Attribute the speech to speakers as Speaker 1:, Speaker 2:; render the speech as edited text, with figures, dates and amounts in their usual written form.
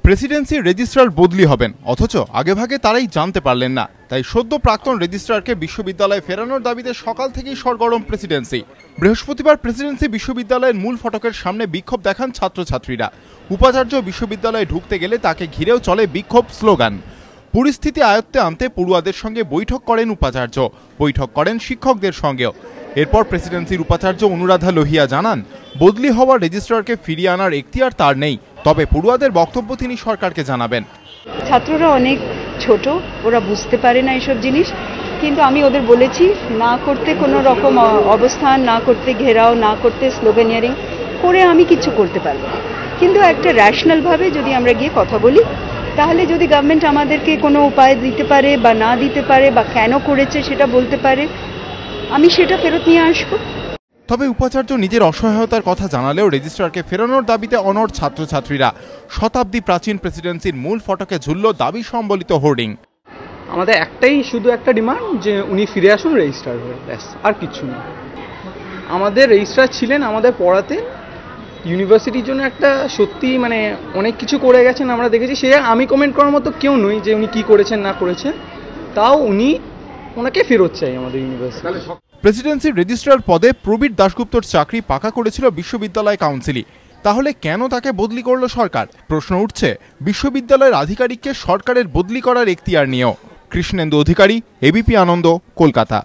Speaker 1: প্রেসিডেন্সির রেজিস্ট্রার বদলি হবেন, অথচ আগেভাগে তারাই জানতে পারলেন না। তাই সদ্য প্রাক্তন রেজিস্ট্রারকে বিশ্ববিদ্যালয়ে ফেরানোর দাবিতে সকাল থেকেই সরগরম প্রেসিডেন্সি। বৃহস্পতিবার প্রেসিডেন্সি বিশ্ববিদ্যালয়ের মূল ফটকের সামনে বিক্ষোভ দেখান ছাত্রছাত্রীরা। উপাচার্য বিশ্ববিদ্যালয়ে ঢুকতে গেলে তাকে ঘিরেও চলে বিক্ষোভ স্লোগান। পরিস্থিতি আয়ত্তে আনতে পড়ুয়াদের সঙ্গে বৈঠক করেন উপাচার্য, বৈঠক করেন শিক্ষকদের সঙ্গেও। এরপর প্রেসিডেন্সির উপাচার্য অনুরাধা লোহিয়া জানান, বদলি হওয়া রেজিস্ট্রারকে ফিরিয়ে আনার এখতিয়ার তার নেই, তবে পড়ুয়াদের বক্তব্য তিনি সরকারকে জানাবেন।
Speaker 2: ছাত্ররা অনেক ছোট, ওরা বুঝতে পারে না এসব জিনিস, কিন্তু আমি ওদের বলেছি না করতে কোনো রকম অবস্থান, না করতে ঘেরাও, না করতে স্লোগানিয়ারিং করে আমি কিছু করতে পারবো। কিন্তু একটা র্যাশনালভাবে যদি আমরা গিয়ে কথা বলি, তাহলে যদি গভর্নমেন্ট আমাদেরকে কোনো উপায় দিতে পারে বা না দিতে পারে বা কেন করেছে সেটা বলতে পারে, আমি সেটা ফেরত নিয়ে আসবো।
Speaker 1: তবে উপাচার্য নিজের অসহায়তার কথা জানালেও রেজিস্ট্রারকে ফেরানোর দাবিতে অনড় ছাত্রছাত্রীরা। শতাব্দী প্রাচীন প্রেসিডেন্সির মূল ফটকে ঝুলল দাবি সম্বলিত হোর্ডিং।
Speaker 3: আমাদের শুধু একটা ডিমান্ড যে উনি ফিরে আসুন রেজিস্ট্রার হয়ে, ব্যাস, আর কিছু না। আমাদের রেজিস্ট্রার ছিলেন, আমাদের পড়াতে, ইউনিভার্সিটির জন্য একটা সত্যি অনেক কিছু করে গেছেন আমরা দেখেছি। সে আমি কমেন্ট করার মতো কেউ নই যে উনি কি করেছেন না করেছেন, তাও ওনাকে ফেরত চাই আমাদের ইউনিভার্সিটি।
Speaker 1: প্রেসিডেন্সির রেজিস্ট্রার পদে প্রবীর দাশগুপ্তর চাকরি পাকা করেছিল বিশ্ববিদ্যালয় কাউন্সিলই। তাহলে কেন তাকে বদলি করল সরকার? প্রশ্ন উঠছে বিশ্ববিদ্যালয়ের আধিকারিককে সরকারের বদলি করার এখতিয়ার নিয়েও। কৃষ্ণেন্দু অধিকারী, এবিপি আনন্দ, কলকাতা।